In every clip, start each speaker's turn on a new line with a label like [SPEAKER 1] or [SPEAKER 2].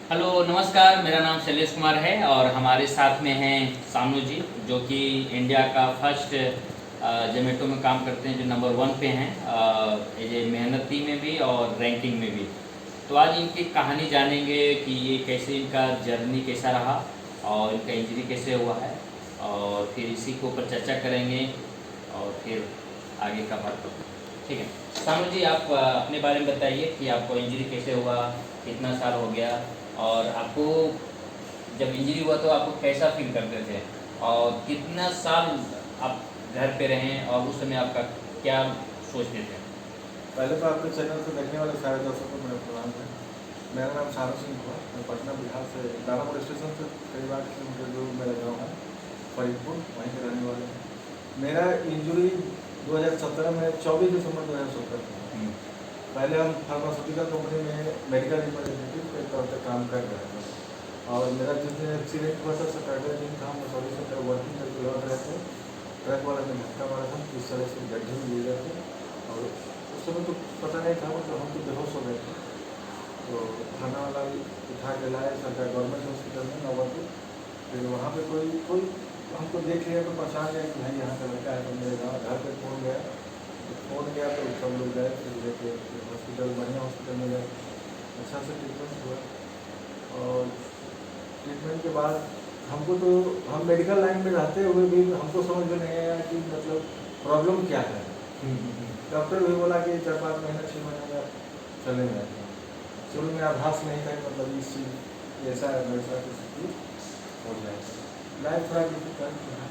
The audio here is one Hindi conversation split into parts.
[SPEAKER 1] हेलो नमस्कार, मेरा नाम शैलेश कुमार है और हमारे साथ में हैं सानू जी, जो कि इंडिया का फर्स्ट जोमेटो में काम करते हैं, जो नंबर वन पे हैं ये मेहनती में भी और रैंकिंग में भी। तो आज इनकी कहानी जानेंगे कि ये कैसे, इनका जर्नी कैसा रहा और इनका इंजरी कैसे हुआ है, और फिर इसी के ऊपर चर्चा करेंगे और फिर आगे का बात करते हैं। ठीक है सानू जी, आप अपने बारे में बताइए कि आपको इंजरी कैसे हुआ, कितना साल हो गया, और आपको जब इंजरी हुआ तो आपको कैसा फील करते थे, और कितना साल आप घर पे रहे और उस समय आपका क्या सोचते थे।
[SPEAKER 2] पहले तो आपके चैनल से देखने वाले सारे दर्शकों को मेरा प्रणाम है। मेरा नाम सानू सिंह हुआ। मैं पटना बिहार से दानापुर स्टेशन से करीब 8 किलोमीटर दूर मेरा गांव है फरीदपुर, वहीं के रहने वाले हैं। मेरा इंजरी 2017 में 24 दिसंबर 2017 को हुआ। पहले हम फार्मास्यूटिकल कंपनी में मेडिकल रिप्रेजेंटेटिव के तौर पर काम कर रहे थे, और मेरा जिस दिन एक्सीडेंट हुआ था सैटरडे दिन था, हम सॉरी से वर्किंग करके लौट रहे थे। ट्रक वाले ने धक्का मारा था, इस तरह से गड्ढे में गिर गए थे, और उस समय तो पता नहीं था, मतलब हम तो बेहोश हो गए थे। तो थाना वाला उठा के लाए सरकार गवर्नमेंट हॉस्पिटल में नवापुर। फिर वहाँ पे कोई कोई हमको देख लिया तो पहचान गया कि भाई यहाँ का लड़का है। तो मेरे गाँव घर पे फ़ोन गया, तो फ़ोन गया तो सब लोग गए, फिर लेके हॉस्पिटल, बढ़िया हॉस्पिटल में गए। अच्छा से ट्रीटमेंट हुआ, और ट्रीटमेंट के बाद हमको तो, हम मेडिकल लाइन में रहते हुए भी हमको समझ में नहीं आया कि मतलब प्रॉब्लम क्या है। डॉक्टर भी बोला कि 4-5 महीने 6 महीने में आप चले जाएंगे। शुरू में आभास नहीं था कि मतलब इस चीज़ ऐसा है वैसा कुछ हो जाएगा। लाइफ थोड़ा डिफिकल्ट रहा।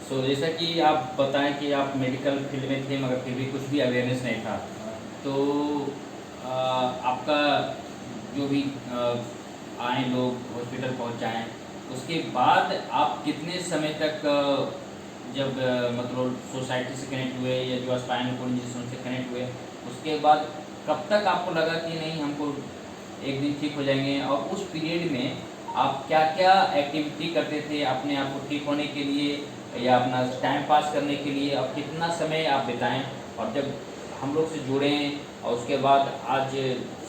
[SPEAKER 1] सो जैसा कि आप बताएं कि आप मेडिकल फील्ड में थे मगर फिर भी कुछ भी अवेयरनेस नहीं था, तो आपका जो भी आए लोग हॉस्पिटल पहुंचाएं, उसके बाद आप कितने समय तक जब मतलब सोसाइटी से कनेक्ट हुए या जो स्पाइनल कोड इंजरी उनसे कनेक्ट हुए, उसके बाद कब तक आपको लगा कि नहीं हमको एक दिन ठीक हो जाएंगे, और उस पीरियड में आप क्या क्या एक्टिविटी करते थे अपने आप को ठीक होने के लिए या अपना टाइम पास करने के लिए, और कितना समय आप बिताएं, और जब हम लोग से जुड़ें और उसके बाद आज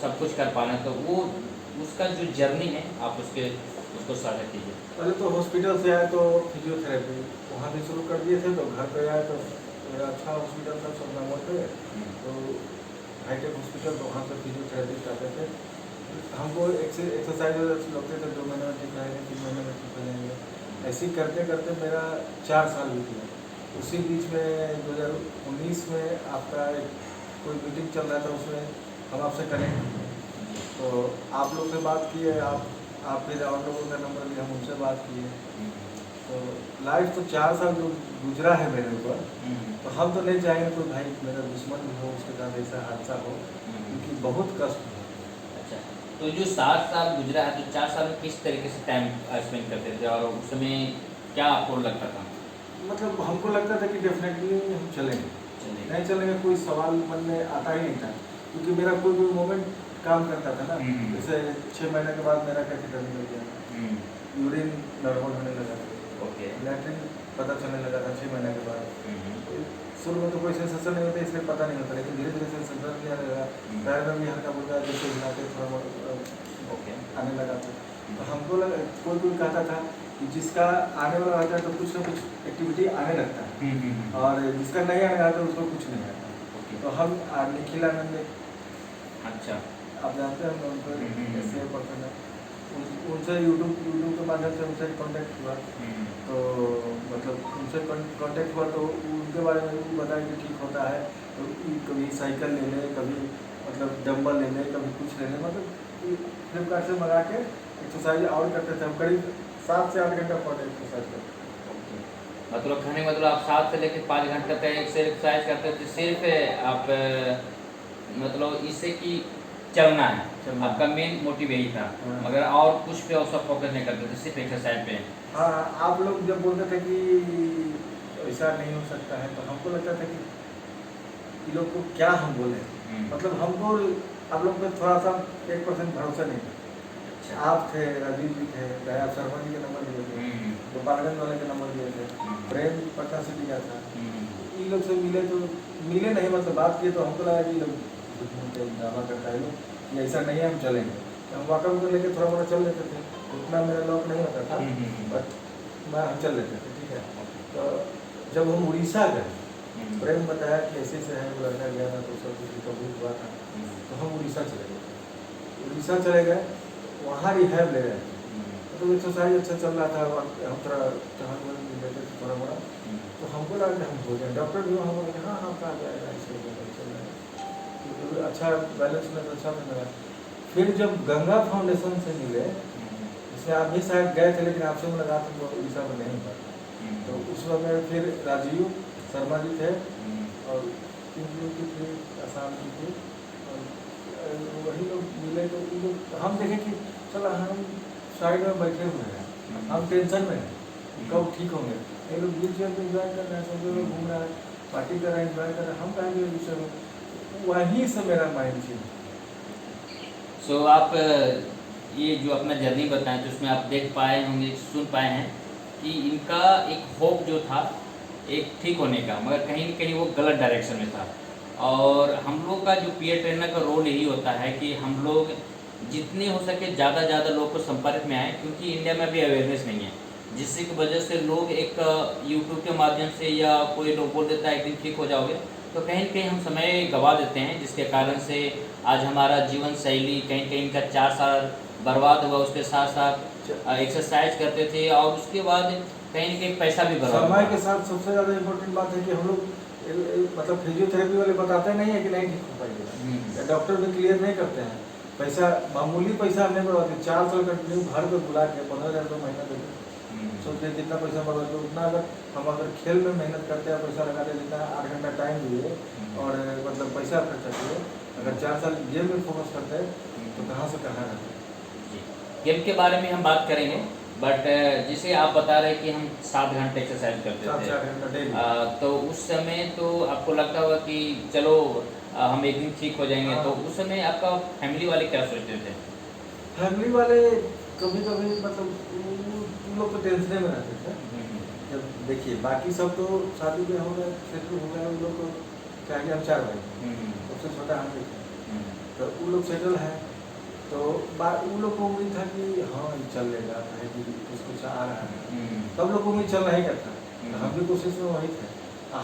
[SPEAKER 1] सब कुछ कर पा रहे हैं, तो वो उसका जो जर्नी है आप उसको साझा कीजिए।
[SPEAKER 2] पहले तो हॉस्पिटल से आए तो फिजियोथेरेपी वहाँ भी शुरू कर दिए थे। तो घर पे आए तो मेरा अच्छा हॉस्पिटल था सोमना मोड़ पे, तो हाईटेक हॉस्पिटल, तो वहाँ से फिजियोथेरेपिस्ट आते थे। हमको एक्सरसाइज लगते थे, 2 महीने में ठीक रहेंगे, 3 महीने में ठीक हो जाएंगे। ऐसे ही करते करते मेरा 4 साल बीत गया। उसी बीच में 2019 में आपका एक कोई मीटिंग चल रहा था, उसमें हम आपसे कनेक्ट किए। तो आप लोग से बात किए, आप फिर और लोगों का नंबर लिया, हम उनसे बात किए। तो लाइफ तो 4 साल जो गुजरा है मेरे ऊपर, तो हम तो नहीं चाहेंगे कोई भाई मेरा दुश्मन भी हो उसके साथ ऐसा हादसा हो, क्योंकि बहुत कष्ट है।
[SPEAKER 1] अच्छा, तो जो 7 साल गुजरा है, तो 4 साल में किस तरीके से टाइम स्पेंड करते थे और उस समय क्या आपको लगता था।
[SPEAKER 2] मतलब हमको लगता था कि डेफिनेटली हम चलेंगे,
[SPEAKER 1] चलिए।
[SPEAKER 2] नहीं चलेंगे कोई सवाल मन में आता ही नहीं था, क्योंकि मेरा कोई कोई मोमेंट काम करता था ना। जैसे 6 महीने के बाद मेरा कैथेटर निकल गया, यूरिन नॉर्मल होने लगा था,
[SPEAKER 1] ओके।
[SPEAKER 2] लैट्रिन पता चलने लगा था 6 महीने के बाद। शुरू में तो कोई सेंसेशन नहीं होता, इसलिए पता नहीं होता, लेकिन धीरे धीरे सेंसेशन नहीं आने लगा। पैर में भी हल्का फुल्का जैसे हिलाते थोड़ा बहुत
[SPEAKER 1] ओके।
[SPEAKER 2] आने लगा था। तो हमको लगा, कोई कोई कहता था कि जिसका आने वाला रहता है तो कुछ ना कुछ एक्टिविटी आने लगता है, और जिसका नहीं आने आता उसको कुछ नहीं आता।
[SPEAKER 1] ओके।
[SPEAKER 2] तो हम निखिल आनंद,
[SPEAKER 1] अच्छा।
[SPEAKER 2] आप जानते हैं उनको, कैसे पर्सन है, उनसे यूट्यूब के माध्यम से उनसे कांटेक्ट हुआ। तो मतलब उनसे कांटेक्ट हुआ तो उनके बारे में भी बताया कि ठीक होता है, तो कभी साइकिल ले ले, कभी मतलब डंबल ले ले, कभी कुछ ले ले, मतलब फ्लिपकार्ट से मंगा के एक्सरसाइज और करते थे। हम करीब 7 से 8 घंटा पर डे एक्सरसाइज करते
[SPEAKER 1] ओके, मतलब कहने मतलब आप 7 से लेकर 5 घंटे तक एक्सरसाइज करते थे, सिर्फ आप मतलब इससे कि चलना है,
[SPEAKER 2] चलना।
[SPEAKER 1] आपका मेन मोटिव यही था,
[SPEAKER 2] हाँ।
[SPEAKER 1] मगर और कुछ पे और सब फोकस नहीं करते थे, सिर्फ एक्सरसाइज पे।
[SPEAKER 2] हाँ, आप लोग जब बोलते थे कि ऐसा नहीं हो सकता है, तो हमको लगता था कि ये लोग को क्या हम बोले। मतलब हमको आप लोग पे थोड़ा सा 1% भरोसा नहीं था।
[SPEAKER 1] अच्छा।
[SPEAKER 2] आप थे, राजीव जी थे, दया शर्मा जी के नंबर दिए थे, गोपालगंज वाले के नंबर दिए थे, प्रेम पटना सिटी का था। इन लोग से मिले तो मिले नहीं, मतलब बात किए तो हमको लगा कि ये लोग दावा करता है लोग, ये ऐसा नहीं है, हम चलेंगे। हम वॉकअप को लेके थोड़ा मोड़ा चल लेते थे, उतना मेरा लॉक नहीं होता था, बट हम चल लेते थे, ठीक है। तो जब हम उड़ीसा गए, प्रेम बताया कि ऐसे से है, वो लड़का गया था तो सब कुछ रिकवरी हुआ था, तो हम उड़ीसा चले गए। उड़ीसा चले गए, वहाँ रिहैब ले रहे थे, तो एक्सरसाइज अच्छा चल रहा था, हम थोड़ा टहल लेते थे थोड़ा मोड़ा, तो हमको लगा कि हम हो जाए। डॉक्टर भी वहाँ बोले हाँ हाँ कहा जाएगा, ऐसे चल रहा है, तो अच्छा बैलेंस में तो अच्छा मिल रहा है। फिर जब गंगा फाउंडेशन से मिले, इसमें आप भी शायद गए थे, लेकिन आपसे मुलाकात तो उड़ीसा में नहीं हुआ, तो उस समय फिर राजीव शर्मा जी थे और आसाम जी थी, और वही लोग मिले, तो हम देखे कि चलो हम साइड में बैठे हुए हैं, हम टेंशन में हैं कब ठीक होंगे, ये लोग व्हील चेयर पर इंजॉय कर रहे हैं, सब लोग घूम रहा है, पार्टी कर रहे हैं, इंजॉय कर रहे हैं, हम कहेंगे विषय में, वहीं से मेरा माइंड चेंज।
[SPEAKER 1] सो आप ये जो अपना जर्नी बताएं, तो उसमें आप देख पाए होंगे, सुन पाए हैं कि इनका एक होप जो था एक ठीक होने का, मगर कहीं न कहीं वो गलत डायरेक्शन में था। और हम लोग का जो पीयर ट्रेनर का रोल यही होता है कि हम लोग जितने हो सके ज़्यादा लोग को संपर्क में आए, क्योंकि इंडिया में अभी अवेयरनेस नहीं है, जिसकी वजह से लोग एक यूट्यूब के माध्यम से या कोई लोग बोल देता है एक दिन ठीक हो जाओगे, तो कहीं न कहीं हम समय गंवा देते हैं, जिसके कारण से आज हमारा जीवन शैली कहीं कहीं का 4 साल बर्बाद हुआ। उसके साथ साथ एक्सरसाइज करते थे और उसके बाद कहीं न कहीं पैसा भी बर्बाद
[SPEAKER 2] समय
[SPEAKER 1] हुआ।
[SPEAKER 2] के साथ सबसे ज़्यादा इम्पोर्टेंट बात है कि हम लोग मतलब फिजियोथेरेपी वाले बताते नहीं है कि नहीं ठीक हो पाएगा, डॉक्टर भी क्लियर नहीं करते हैं, पैसा मामूली पैसा नहीं बढ़वाते, 4 साल कंटिन्यू घर पर बुला के 15,000 रुपये महीना देते, सोचते जितना पैसा बढ़वाते उतना अगर खेल में मेहनत करते हैं, पैसा लगाते, जितना 8 घंटा टाइम दिए और मतलब पैसा खर्चा किए, अगर 4 साल गेम में फोकस करते हैं तो कहाँ से कहाँ रहते हैं।
[SPEAKER 1] गेम के बारे में हम बात करेंगे, बट जिसे आप बता रहे कि हम 7 घंटे एक्सरसाइज करते
[SPEAKER 2] 7-4 घंटा
[SPEAKER 1] थे,
[SPEAKER 2] डेली।
[SPEAKER 1] तो उस समय तो आपको लगता होगा कि चलो हम एक दिन ठीक हो जाएंगे, तो उस समय आपका फैमिली वाले क्या सोचते थे?
[SPEAKER 2] फैमिली वाले कभी कभी मतलब उन लोग तो टेंशन में रहते थे। जब देखिए बाकी सब तो शादी में हो गए, सेटल हो गए, उन लोग को क्या कि हम 4 भाई, सबसे छोटा हम ही थे, तो उन लोग सेटल है, तो उन लोग को उम्मीद था कि हाँ ये चल लेगा, कि कुछ आ रहा है, सब लोग को उम्मीद चल नहीं करता, हम भी कोशिश में वही थे।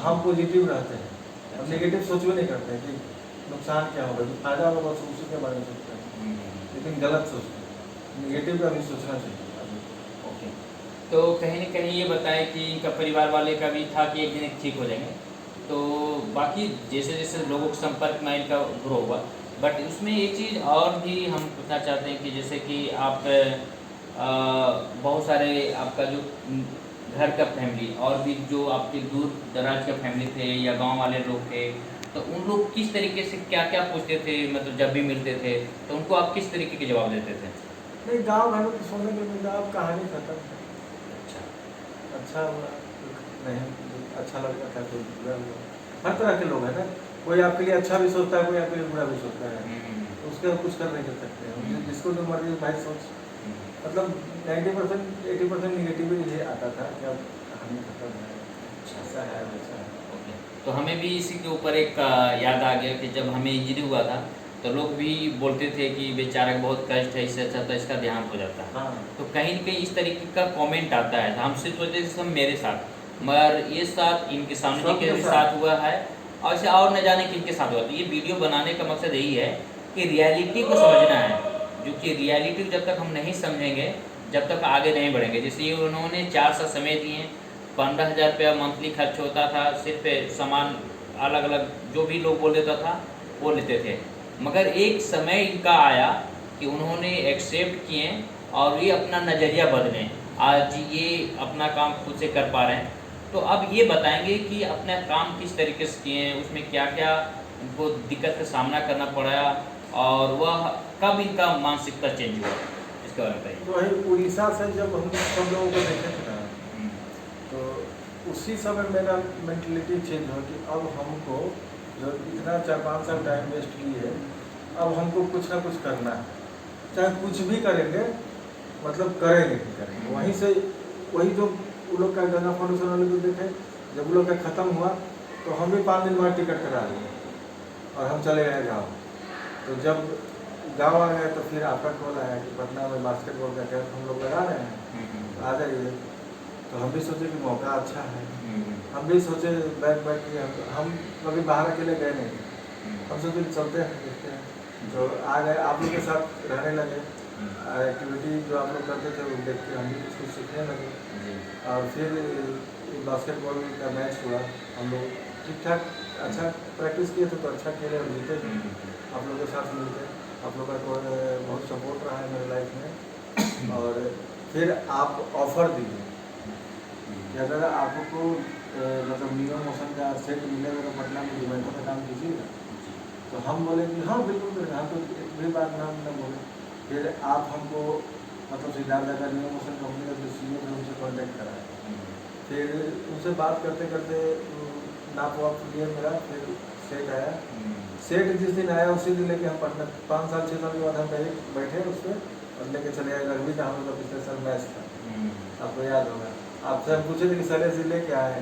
[SPEAKER 2] हम पॉजिटिव रहते हैं, हम नेगेटिव सोच भी नहीं करते हैं कि नुकसान क्या होगा, जो फायदा होगा बस उसी के बारे में सोचते हैं, लेकिन गलत सोचते हैं, नेगेटिव का भी सोचना चाहिए।
[SPEAKER 1] ओके, तो कहीं न कहीं ये बताएं कि इनका परिवार वाले का भी था कि एक दिन ठीक हो जाएंगे, तो बाकी जैसे जैसे लोगों के संपर्क में इनका ग्रो हुआ, बट उसमें एक चीज़ और भी हम पूछना चाहते हैं कि जैसे कि आप बहुत सारे आपका जो घर का फैमिली और भी जो आपके दूर दराज का फैमिली थे या गांव वाले लोग थे, तो उन लोग किस तरीके से क्या क्या पूछते थे, मतलब जब भी मिलते थे तो उनको आप किस तरीके के जवाब देते थे?
[SPEAKER 2] नहीं, गाँव घर में सोने के मिला, अब कहानी खत्म।
[SPEAKER 1] अच्छा,
[SPEAKER 2] अच्छा हुआ नहीं, अच्छा लगा था कोई बुरा हुआ, हर तरह के लोग हैं ना, कोई आपके लिए अच्छा भी सोचता है, कोई आपके लिए बुरा भी सोचता है, तो उसके हम कुछ कर नहीं कर सकते हैं, जिसको जो मर्जी भाई सोच, मतलब 90% 80% निगेटिव ही आता था कि अब कहानी खत्म है, ऐसा है वैसा है।
[SPEAKER 1] ओके, तो हमें भी इसी के ऊपर एक याद आ गया कि जब हमें इंजरी हुआ था तो लोग भी बोलते थे कि बेचारा को बहुत कष्ट है, इससे अच्छा तो इसका देहांत हो जाता है।
[SPEAKER 2] हाँ,
[SPEAKER 1] तो कहीं न कहीं इस तरीके का कमेंट आता है, तो हम सिर्फ सोचते थे सब मेरे साथ, मगर ये साथ इनके सामने जी के भी साथ हुआ है और ऐसे और न जाने किनके साथ हुआ। तो ये वीडियो बनाने का मकसद यही है कि रियलिटी को समझना है, जो कि रियलिटी जब तक हम नहीं समझेंगे जब तक आगे नहीं बढ़ेंगे। जैसे ये उन्होंने 4 साल समय दिए, 15,000 रुपया मंथली खर्च होता था, सिर्फ सामान अलग अलग जो भी लोग बोल देता था वो लेते थे, मगर एक समय इनका आया कि उन्होंने एक्सेप्ट किए और ये अपना नज़रिया बदलें, आज ये अपना काम खुद से कर पा रहे हैं। तो अब ये बताएंगे कि अपना काम किस तरीके से किए हैं, उसमें क्या क्या उनको दिक्कत का सामना करना पड़ा और वह कब इनका मानसिकता चेंज हुआ, इसके बारे में बताइए।
[SPEAKER 2] तो वही उड़ीसा से जब हम सब लोगों को देखे थे ना, तो उसी समय मेरा मेंटलिटी चेंज हो कि अब हमको जो इतना 4-5 साल टाइम वेस्ट किए, अब हमको कुछ ना कुछ करना है, चाहे कुछ भी करेंगे, मतलब करेंगे ही करेंगे। वहीं से वही जो उन लोग का गंगा फाउंडेशन वाले को देखे, जब उन लोग का ख़त्म हुआ तो हम भी 5 दिन बाद टिकट करा लिए और हम चले गए गाँव। तो जब गाँव आ गए तो फिर आपका कॉल आया कि पटना में बास्केटबॉल का कैंप हम लोग लगा रहे हैं, तो आ जाइए। तो हम भी सोचे कि मौका अच्छा है, हम भी सोचे बैठ के हम कभी बाहर अकेले गए नहीं, हम सोचे चलते हैं देखते हैं। तो आ गए, आप लोग के साथ रहने लगे, एक्टिविटी जो आप लोग करते थे वो देख के हम भी कुछ सीखने लगे। और फिर बास्केटबॉल का मैच हुआ, हम लोग ठीक ठाक अच्छा प्रैक्टिस किए थे, तो अच्छा खेले और जीते थे आप लोग के साथ मिलकर। आप लोग का बहुत सपोर्ट रहा है मेरे लाइफ में। और फिर आप ऑफर दिए कि अगर आपको मतलब नियो मोशन का सेट मिलेगा तो पटना में इवेंटों का काम कीजिएगा। तो हम बोले कि हाँ बिल्कुल करेंगे, हम तो एक भी बात नाम न बोले। फिर आप हमको मतलब सिद्धार्थ का नियो मोशन कंपनी का जो CEO थे उनसे कॉन्टेक्ट कराया। फिर उनसे बात करते करते नाप वाप लिए मेरा, फिर सेट आया। सेट जिस दिन आया उसी दिन लेके हम पटना 5 साल 6 साल के बाद हम बैठे उस पर और लेके चले आए। रग्बी का हम लोग का पिछले साल मैच था, आपको याद होगा। आपसे हम पूछे थे कि सर से लेके आए,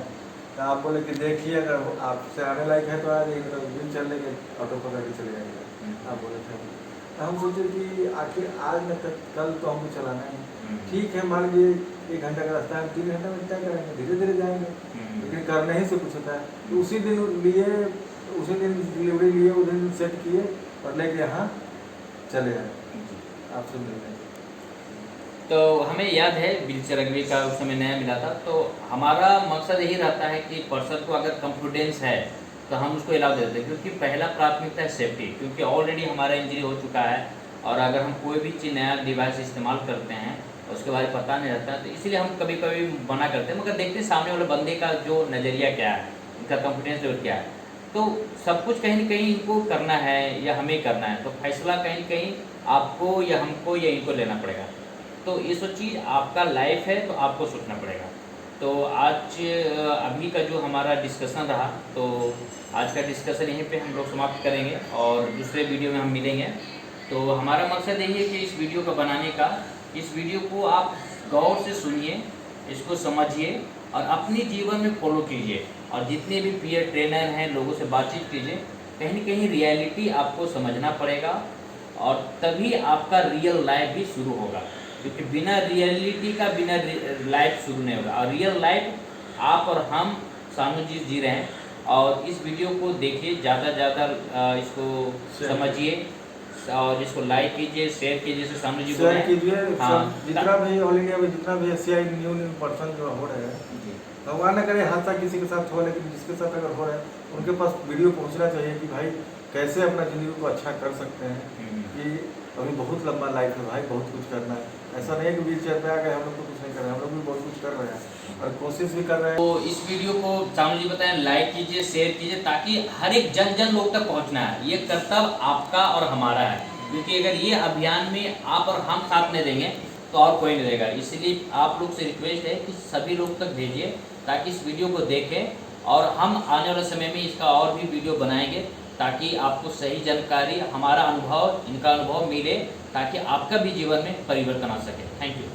[SPEAKER 2] तो आप बोले कि देखिए अगर आपसे आने लायक है तो आ जाइए, तो दिन चलने के ऑटो पकड़ के चले जाएंगे, आप बोले थे। तो हम सोचे कि आखिर आज न कल तो हमको चलाना है, ठीक है मान लीजिए 1 घंटा का रास्ता है, 3 घंटा में तय करेंगे, धीरे धीरे जाएंगे, लेकिन करने ही से कुछ होता है। तो उसी दिन लिए, उसी दिन डिलीवरी लिए, उस दिन सेट किए और लेके यहाँ चले आए आपसे मिलने।
[SPEAKER 1] तो हमें याद है व्हीलचेयर रग्बी का उस समय नया मिला था, तो हमारा मकसद यही रहता है कि पर्सन को अगर कॉन्फिडेंस है तो हम उसको अलाउ देते हैं, क्योंकि पहला प्राथमिकता है सेफ्टी, क्योंकि ऑलरेडी हमारा इंजरी हो चुका है और अगर हम कोई भी चीज़ नया डिवाइस इस्तेमाल करते हैं उसके बारे में पता नहीं रहता, तो इसीलिए हम कभी कभी मना करते हैं। मगर देखते हैं सामने वाले बंदे का जो नज़रिया क्या है, उनका कॉन्फिडेंस लेवल क्या है। तो सब कुछ कहीं ना कहीं इनको करना है या हमें करना है, तो फैसला कहीं ना कहीं आपको या हमको या इनको लेना पड़ेगा। तो ये सब चीज़ आपका लाइफ है तो आपको सोचना पड़ेगा। तो आज अभी का जो हमारा डिस्कशन रहा, तो आज का डिस्कशन यहीं पे हम लोग समाप्त करेंगे और दूसरे वीडियो में हम मिलेंगे। तो हमारा मकसद यही है कि इस वीडियो को बनाने का, इस वीडियो को आप गौर से सुनिए, इसको समझिए और अपने जीवन में फॉलो कीजिए। और जितने भी पीयर ट्रेनर हैं लोगों से बातचीत कीजिए, कहीं ना कहीं रियलिटी आपको समझना पड़ेगा और तभी आपका रियल लाइफ भी शुरू होगा, क्योंकि बिना रियलिटी का बिना लाइफ शुरू नहीं होगा। और रियल लाइफ आप और हम सानू जी जी रहे हैं। और इस वीडियो को देखिए, ज़्यादा ज़्यादा इसको समझिए और इसको लाइक कीजिए, शेयर कीजिए, जैसे सानू जी
[SPEAKER 2] शेयर कीजिए।
[SPEAKER 1] हाँ,
[SPEAKER 2] जितना भी ऑल इंडिया में जितना भी एशियाई न्यू पर्सन जो हो रहे हैं, भगवान न करे हादसा किसी के साथ हो, लेकिन जिसके साथ अगर हो रहा है उनके पास वीडियो पहुंचना चाहिए कि भाई कैसे अपना ज़िंदगी को अच्छा कर सकते हैं। कि अभी बहुत लंबा लाइफ है भाई, बहुत कुछ करना है। ऐसा नहीं है कि व्हीलचेयर पे आ गए हम लोग तो कुछ नहीं कर रहे हैं, हम लोग भी बहुत कुछ कर रहे हैं और कोशिश भी कर रहे हैं।
[SPEAKER 1] तो इस वीडियो को सानू जी बताएं, लाइक कीजिए, शेयर कीजिए, ताकि हर एक जन लोग तक पहुंचना है। ये कर्तव्य आपका और हमारा है, क्योंकि अगर ये अभियान में आप और हम साथ नहीं देंगे तो और कोई नहीं देगा। इसलिए आप लोग से रिक्वेस्ट है कि सभी लोग तक भेजिए, ताकि इस वीडियो को देखें और हम आने वाले समय में इसका और भी वीडियो बनाएंगे, ताकि आपको सही जानकारी, हमारा अनुभव, इनका अनुभव मिले, ताकि आपका भी जीवन में परिवर्तन आ सके। Thank you.